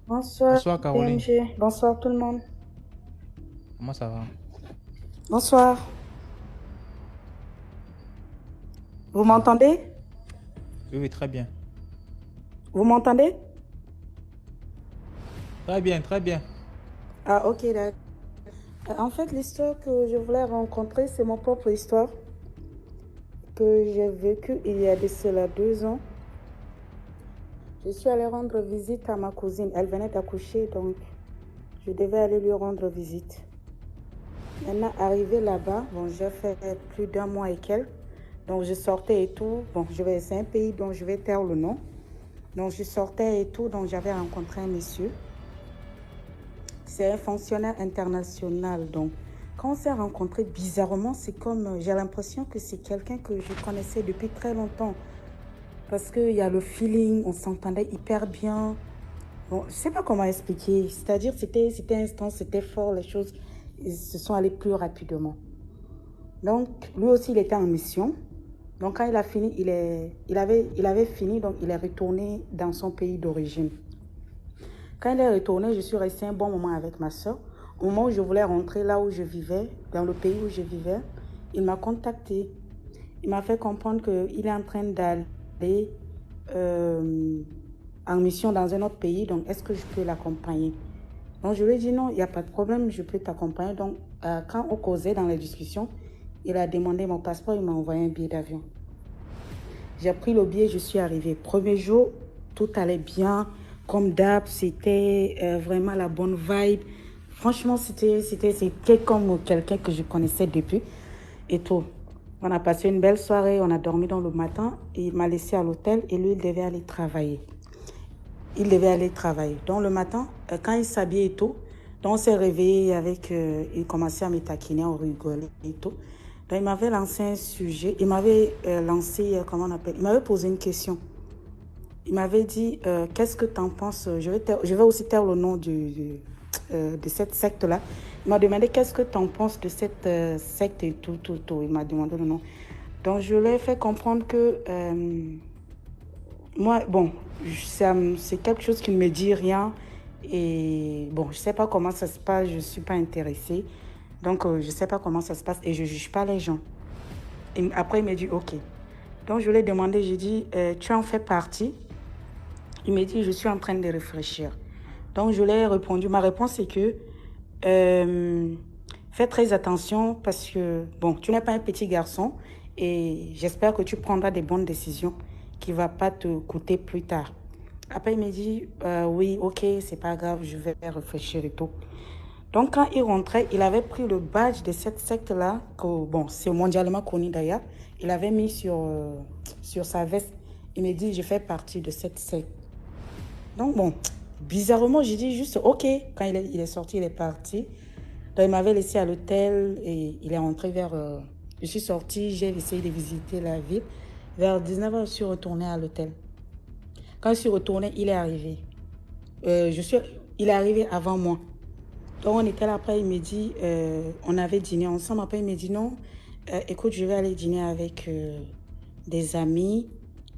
Bonsoir Bonsoir Caroline, PMG, bonsoir tout le monde. comment ça va? Bonsoir, vous Ça va. m'entendez? Oui, oui, très bien. Vous m'entendez? Très bien, très bien. Ah ok, d'accord. En fait, l'histoire que je voulais rencontrer, c'est mon propre histoire que j'ai vécue il y a de cela 2 ans. Je suis allée rendre visite à ma cousine. Elle venait d'accoucher, donc je devais aller lui rendre visite. Maintenant, arrivée là-bas, bon, j'ai fait plus d'un mois et quelques. Donc, je sortais et tout. Bon, c'est un pays dont je vais taire le nom. Donc, je sortais et tout. Donc, j'avais rencontré un monsieur. C'est un fonctionnaire international. Donc, quand on s'est rencontrés, bizarrement, c'est comme, j'ai l'impression que c'est quelqu'un que je connaissais depuis très longtemps. Parce qu'il y a le feeling, on s'entendait hyper bien. Bon, je ne sais pas comment expliquer. C'est-à-dire, c'était instant, c'était fort, les choses se sont allées plus rapidement. Donc, lui aussi, il était en mission. Donc, quand il a fini, il avait fini, donc il est retourné dans son pays d'origine. Quand il est retourné, je suis restée un bon moment avec ma soeur. Au moment où je voulais rentrer là où je vivais, dans le pays où je vivais, il m'a contacté. Il m'a fait comprendre qu'il est en train d'aller euh, en mission dans un autre pays. Donc, est-ce que je peux l'accompagner? Donc, je lui ai dit non, il n'y a pas de problème, je peux t'accompagner. Donc, quand on causait dans les discussions, il a demandé mon passeport, il m'a envoyé un billet d'avion. J'ai pris le billet, je suis arrivée. Premier jour, tout allait bien. Comme d'hab, c'était vraiment la bonne vibe. Franchement, c'était comme quelqu'un que je connaissais depuis et tout. On a passé une belle soirée, on a dormi dans le matin. Et il m'a laissé à l'hôtel et lui, il devait aller travailler. Il devait aller travailler. Donc le matin, quand il s'habillait et tout, donc on s'est réveillé avec, il commençait à me taquiner, on rigolait et tout. Donc il m'avait lancé un sujet, il m'avait lancé, comment on appelle, il m'avait posé une question. Il m'avait dit, qu'est-ce que tu en penses? Je vais aussi taire le nom de cette secte-là. Il m'a demandé, qu'est-ce que tu en penses de cette secte et tout, tout, tout. Il m'a demandé le nom. Donc je lui ai fait comprendre que moi, bon, c'est quelque chose qui ne me dit rien. Et bon, je ne sais pas comment ça se passe, je ne suis pas intéressée. Donc, je ne sais pas comment ça se passe et je ne juge pas les gens. Et après, il m'a dit, OK. Donc, je lui ai demandé, j'ai dit, tu en fais partie? Il m'a dit, je suis en train de réfléchir. Donc, je lui ai répondu, ma réponse est que euh, fais très attention parce que, bon, tu n'es pas un petit garçon et j'espère que tu prendras des bonnes décisions qui ne vont pas te coûter plus tard. Après, il m'a dit, oui, ok, c'est pas grave, je vais réfléchir et tout. Donc, quand il rentrait, il avait pris le badge de cette secte-là, que, bon, c'est mondialement connu d'ailleurs. Il avait mis sur sa veste. Il m'a dit, je fais partie de cette secte. Donc, bon, bizarrement, j'ai dit juste OK. Quand il est sorti, il est parti. Donc, il m'avait laissé à l'hôtel et il est rentré vers. Je suis sortie, j'ai essayé de visiter la ville. Vers 19h, je suis retournée à l'hôtel. Quand je suis retournée, il est arrivé. Euh, je suis, il est arrivé avant moi. Donc, on était là. Après, il me dit on avait dîné ensemble. Après, il me dit non, écoute, je vais aller dîner avec des amis.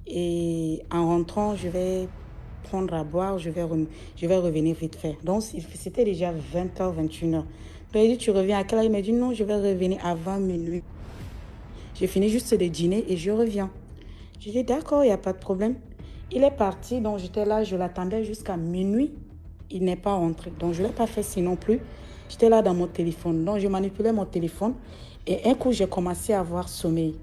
Et en rentrant, je vais prendre à boire, je vais revenir vite fait. Donc, c'était déjà 20h, 21h. Donc, il dit, tu reviens à quelle heure? Il m'a dit, non, je vais revenir avant minuit. J'ai fini juste de dîner et je reviens. J'ai dit, d'accord, il n'y a pas de problème. Il est parti, donc j'étais là, je l'attendais jusqu'à minuit. Il n'est pas rentré. Donc, je ne l'ai pas fait sinon plus. J'étais là dans mon téléphone. Donc, je manipulais mon téléphone. Et un coup, j'ai commencé à avoir sommeil.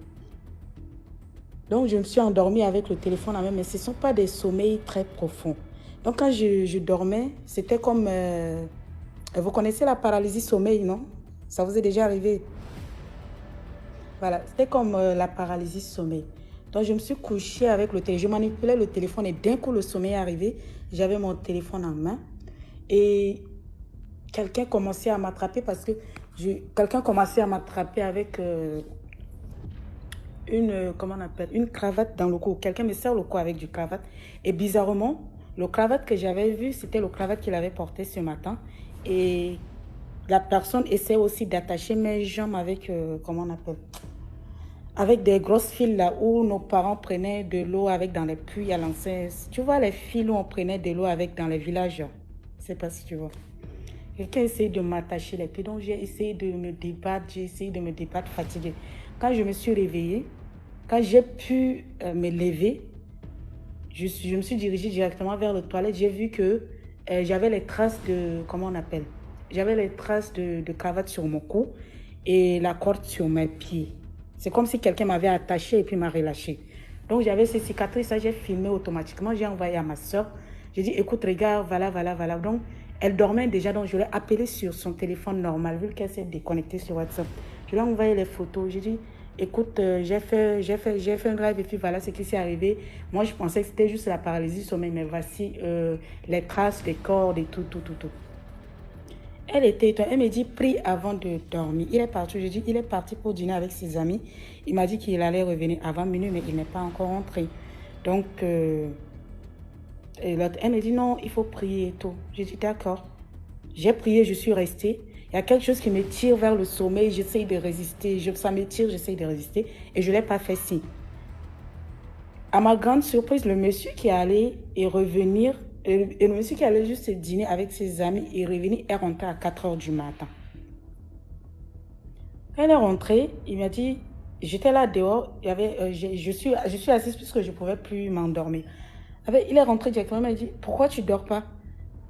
Donc, je me suis endormie avec le téléphone en main, mais ce ne sont pas des sommeils très profonds. Donc, quand je dormais, c'était comme... vous connaissez la paralysie sommeil, non? Ça vous est déjà arrivé? Voilà, c'était comme la paralysie sommeil. Donc, je me suis couchée avec le téléphone. Je manipulais le téléphone et d'un coup, le sommeil est arrivé. J'avais mon téléphone en main. Et quelqu'un commençait à m'attraper parce que quelqu'un commençait à m'attraper avec comment on appelle, une cravate dans le cou. Quelqu'un me serre le cou avec du cravate. Et bizarrement, le cravate que j'avais vu, c'était le cravate qu'il avait porté ce matin. Et la personne essaie aussi d'attacher mes jambes avec, comment on appelle, avec des grosses fils là où nos parents prenaient de l'eau avec dans les puits à l'ancienne. Tu vois les fils où on prenait de l'eau avec dans les villages. Je ne sais pas si tu vois. Quelqu'un essaie de m'attacher les pieds. Donc, j'ai essayé de me débattre. J'ai essayé de me débattre fatiguée. Quand je me suis réveillée, quand j'ai pu me lever, je me suis dirigée directement vers le toilette. J'ai vu que j'avais les traces de... Comment on appelle? J'avais les traces de cravate sur mon cou et la corde sur mes pieds. C'est comme si quelqu'un m'avait attaché et puis m'a relâché. Donc, j'avais ces cicatrices. Ça, j'ai filmé automatiquement. J'ai envoyé à ma soeur. J'ai dit, écoute, regarde, voilà, voilà, voilà. Donc, elle dormait déjà. Donc, je l'ai appelée sur son téléphone normal, vu qu'elle s'est déconnectée sur WhatsApp. Je lui ai envoyé les photos. J'ai dit, écoute, j'ai fait un drive et puis voilà ce qui s'est arrivé. Moi, je pensais que c'était juste la paralysie du sommeil, mais voici les traces, les cordes et tout, tout, tout, tout. Elle était étonnée. Elle me dit, prie avant de dormir. Il est parti. Je dis, il est parti pour dîner avec ses amis. Il m'a dit qu'il allait revenir avant minuit, mais il n'est pas encore rentré. Donc, et l'autre, elle me dit, non, il faut prier et tout. J'ai dit, d'accord. J'ai prié, je suis restée. Il y a quelque chose qui me tire vers le sommeil. J'essaye de résister. Ça me tire, j'essaye de résister. Et je ne l'ai pas fait si. À ma grande surprise, le monsieur qui allait et revenir, et le monsieur qui allait juste dîner avec ses amis et revenir est rentré à 4 heures du matin. Quand elle est rentrée, il m'a dit, j'étais là dehors, je suis assise puisque je ne pouvais plus m'endormir. Il est rentré directement, il m'a dit, pourquoi tu ne dors pas?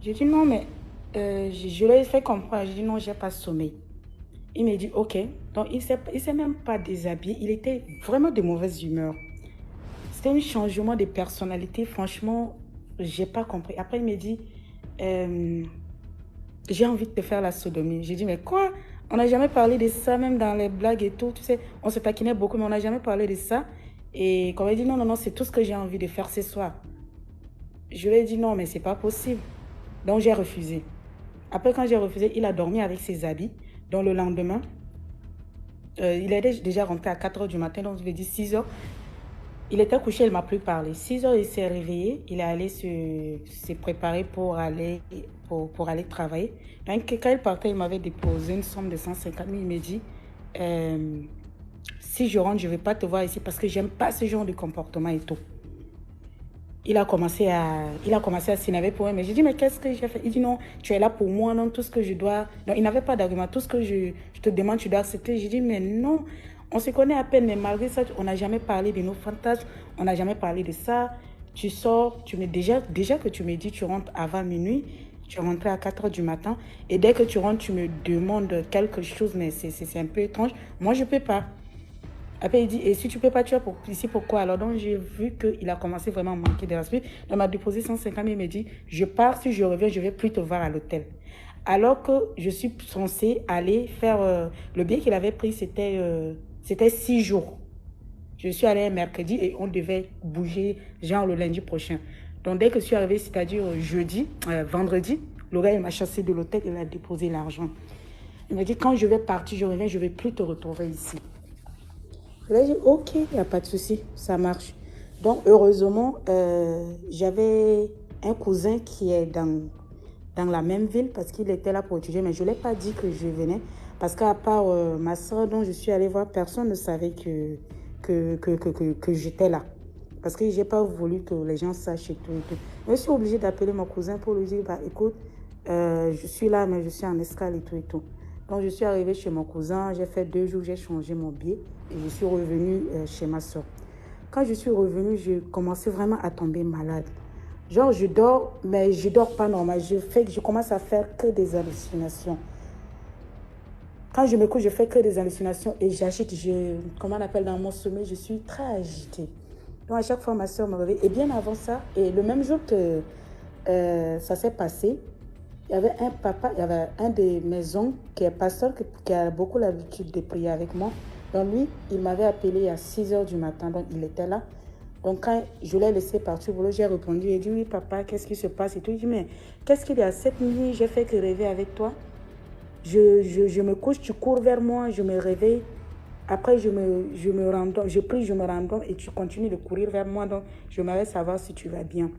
J'ai dit, non, mais je lui ai fait comprendre. J'ai dit, non, je n'ai pas sommeil. Il m'a dit, ok. Donc, il ne s'est même pas déshabillé. Il était vraiment de mauvaise humeur. C'était un changement de personnalité. Franchement, je n'ai pas compris. Après, il m'a dit, j'ai envie de te faire la sodomie. J'ai dit, mais quoi? On n'a jamais parlé de ça, même dans les blagues et tout. Tu sais, on se taquinait beaucoup, mais on n'a jamais parlé de ça. Et quand il a dit, non, non, non, c'est tout ce que j'ai envie de faire ce soir. Je lui ai dit, non, mais c'est pas possible. Donc, j'ai refusé. Après, quand j'ai refusé, il a dormi avec ses habits. Donc, le lendemain, il est déjà rentré à 4 heures du matin. Donc, je lui ai dit 6 heures. Il était couché, il ne m'a plus parlé. 6 heures, il s'est réveillé. Il est allé se préparer pour aller travailler. Donc, quand il partait, il m'avait déposé une somme de 150 000. Il m'a dit, si je rentre, je ne vais pas te voir ici parce que je n'aime pas ce genre de comportement et tout. Il a commencé à s'énerver pour moi. Mais j'ai dit, mais qu'est-ce que j'ai fait? Il dit, non, tu es là pour moi, non, tout ce que je dois... Non, il n'avait pas d'argument. Tout ce que je te demande, tu dois accepter. J'ai dit, mais non, on se connaît à peine, mais malgré ça, on n'a jamais parlé de nos fantasmes, on n'a jamais parlé de ça. Tu sors, déjà que tu me dis, tu rentres avant minuit, tu es rentré à 4 heures du matin, et dès que tu rentres, tu me demandes quelque chose, mais c'est un peu étrange. Moi, je ne peux pas. Après, il dit, et si tu ne peux pas, tu es ici pourquoi? Alors, donc, j'ai vu qu'il a commencé vraiment à manquer de respect. Donc, il m'a déposé 150 000, il m'a dit, je pars, si je reviens, je ne vais plus te voir à l'hôtel. Alors que je suis censée aller faire... le billet qu'il avait pris, c'était 6 jours. Je suis allée un mercredi et on devait bouger, genre le lundi prochain. Donc, dès que je suis arrivée, c'est-à-dire vendredi, le gars, il m'a chassé de l'hôtel, il a déposé l'argent. Il m'a dit, quand je vais partir, je reviens, je ne vais plus te retrouver ici. Je lui ai dit, ok, il n'y a pas de souci, ça marche. Donc, heureusement, j'avais un cousin qui est dans la même ville parce qu'il était là pour étudier, mais je ne l'ai pas dit que je venais parce qu'à part ma soeur dont je suis allée voir, personne ne savait que j'étais là. Parce que je n'ai pas voulu que les gens sachent et tout. Et tout. Je suis obligée d'appeler mon cousin pour lui dire, bah, écoute, je suis là, mais je suis en escale et tout et tout. Donc, je suis arrivée chez mon cousin, j'ai fait 2 jours, j'ai changé mon billet et je suis revenue chez ma soeur. Quand je suis revenue, je commençais vraiment à tomber malade. Genre, je dors, mais je ne dors pas normal. Je commence à faire que des hallucinations. Quand je me couche, je fais que des hallucinations et j'agite. Comment on appelle dans mon sommeil, je suis très agitée. Donc, à chaque fois, ma soeur me réveille. Et bien avant ça, et le même jour que ça s'est passé, il y avait un papa, il y avait un de mes oncles qui est pasteur, qui a beaucoup l'habitude de prier avec moi. Donc lui, il m'avait appelé à 6 heures du matin, donc il était là. Donc quand je l'ai laissé partir, j'ai répondu, il dit, oui papa, qu'est-ce qui se passe et tout. Il dit, mais qu'est-ce qu'il y a cette nuit, j'ai fait que rêver avec toi. Je me couche, tu cours vers moi, je me réveille. Après, je me rends, je prie, je me rends et tu continues de courir vers moi. Donc, je m'avais savoir si tu vas bien.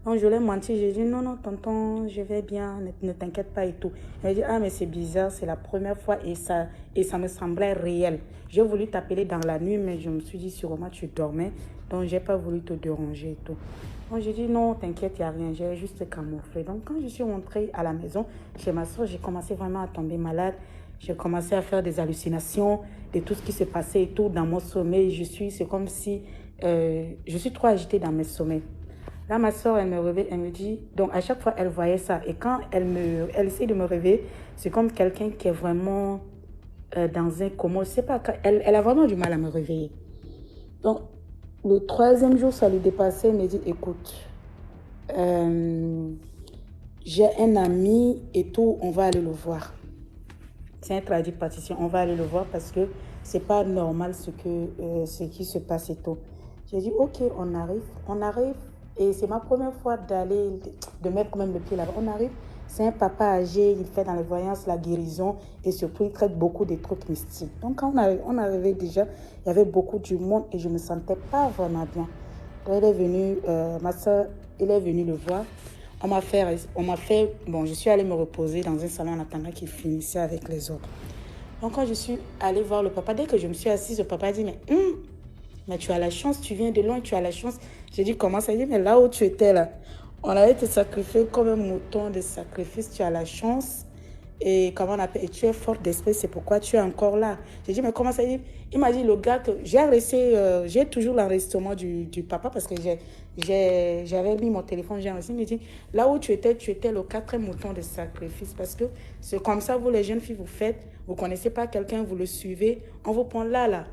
Donc, je l'ai menti. J'ai dit, non, non, tonton, je vais bien, ne t'inquiète pas et tout. Il m'a dit, ah, mais c'est bizarre, c'est la première fois et ça me semblait réel. J'ai voulu t'appeler dans la nuit, mais je me suis dit, sûrement, tu dormais Donc, j'ai pas voulu te déranger et tout. Donc, j'ai dit non, t'inquiète, il n'y a rien, j'ai juste camouflé. Donc, quand je suis rentrée à la maison, chez ma soeur, j'ai commencé vraiment à tomber malade. J'ai commencé à faire des hallucinations de tout ce qui se passait et tout dans mon sommeil. C'est comme si je suis trop agitée dans mes sommeils. Là, ma soeur, elle me réveille, elle me dit, donc à chaque fois, elle voyait ça. Et quand elle essaie de me réveiller, c'est comme quelqu'un qui est vraiment dans un coma. Je sais pas, elle a vraiment du mal à me réveiller. Donc, le troisième jour, ça lui dépassait, elle me dit, écoute, euh, j'ai un ami et tout, on va aller le voir. C'est un tradipraticien, on va aller le voir parce que c'est pas normal ce qui se passe et tout. J'ai dit, ok, on arrive, et c'est ma première fois de mettre même le pied là-bas. On arrive, c'est un papa âgé, il fait dans les voyances la guérison et surtout il traite beaucoup des trucs mystiques. Donc quand on arrivait déjà, il y avait beaucoup du monde et je me sentais pas vraiment bien. Donc elle est venue, ma soeur, elle est venue le voir. Bon, je suis allée me reposer dans un salon en attendant qu'il finissait avec les autres. Donc quand je suis allée voir le papa, dès que je me suis assise, le papa a dit, mais tu as la chance, tu viens de loin, tu as la chance. J'ai dit, comment ça? Il dit, mais là où tu étais là, on allait te sacrifier comme un mouton de sacrifice, tu as la chance. Et comment on appelle, et tu es forte d'esprit, c'est pourquoi tu es encore là. J'ai dit, mais comment ça? Il m'a dit, le gars que j'ai toujours l'enregistrement du papa parce que j'avais mis mon téléphone, j'ai enregistré. Il me dit, là où tu étais le quatrième mouton de sacrifice parce que c'est comme ça, vous les jeunes filles, vous faites, vous ne connaissez pas quelqu'un, vous le suivez, on vous prend là.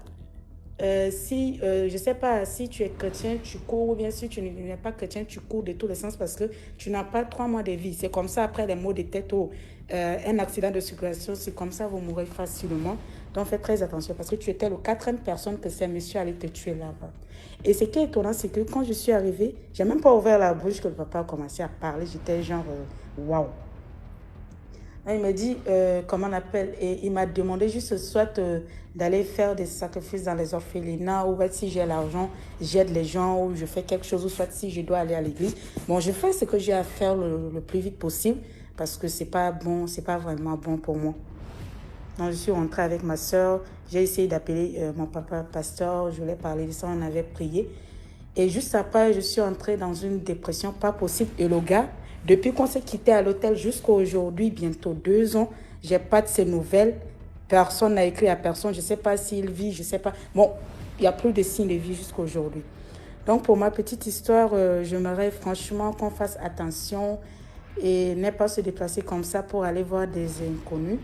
Je ne sais pas, si tu es chrétien, tu cours, ou bien si tu n'es pas chrétien, tu cours de tous les sens parce que tu n'as pas 3 mois de vie. C'est comme ça après les maux de tête ou un accident de circulation, c'est comme ça vous mourrez facilement. Donc faites très attention parce que tu étais la quatrième personne que ces messieurs allaient te tuer là-bas. Et ce qui est étonnant, c'est que quand je suis arrivée, j'ai même pas ouvert la bouche que le papa a commencé à parler. J'étais genre, waouh. Il me dit, comment on appelle, et il m'a demandé juste soit d'aller faire des sacrifices dans les orphelinats, ou si j'ai l'argent, j'aide les gens, ou je fais quelque chose, ou soit si je dois aller à l'église. Bon, je fais ce que j'ai à faire le plus vite possible, parce que c'est pas bon, c'est pas vraiment bon pour moi. Donc, je suis rentrée avec ma soeur, j'ai essayé d'appeler mon papa pasteur, je lui ai parlé de ça, on avait prié. Et juste après, je suis entrée dans une dépression pas possible. Et le gars, depuis qu'on s'est quitté à l'hôtel jusqu'à aujourd'hui, bientôt 2 ans, j'ai pas de ses nouvelles. Personne n'a écrit à personne. Je sais pas s'il vit, je sais pas. Bon, il n'y a plus de signes de vie jusqu'à aujourd'hui. Donc, pour ma petite histoire, j'aimerais franchement qu'on fasse attention et ne pas se déplacer comme ça pour aller voir des inconnus.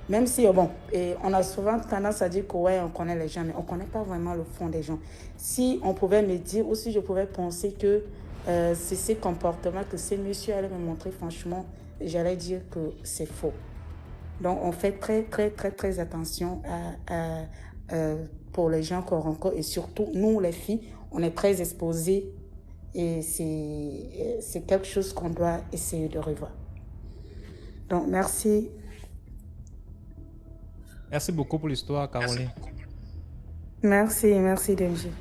Même si, bon, et on a souvent tendance à dire que ouais, on connaît les gens, mais on ne connaît pas vraiment le fond des gens. Si on pouvait me dire, ou si je pouvais penser que c'est ces comportements que ces messieurs allaient me montrer, franchement, j'allais dire que c'est faux. Donc, on fait très, très, très, très attention pour les gens qu'on rencontre. Et surtout, nous, les filles, on est très exposées. Et c'est quelque chose qu'on doit essayer de revoir. Donc, merci. Merci beaucoup pour l'histoire, Caroline. Merci, Denji.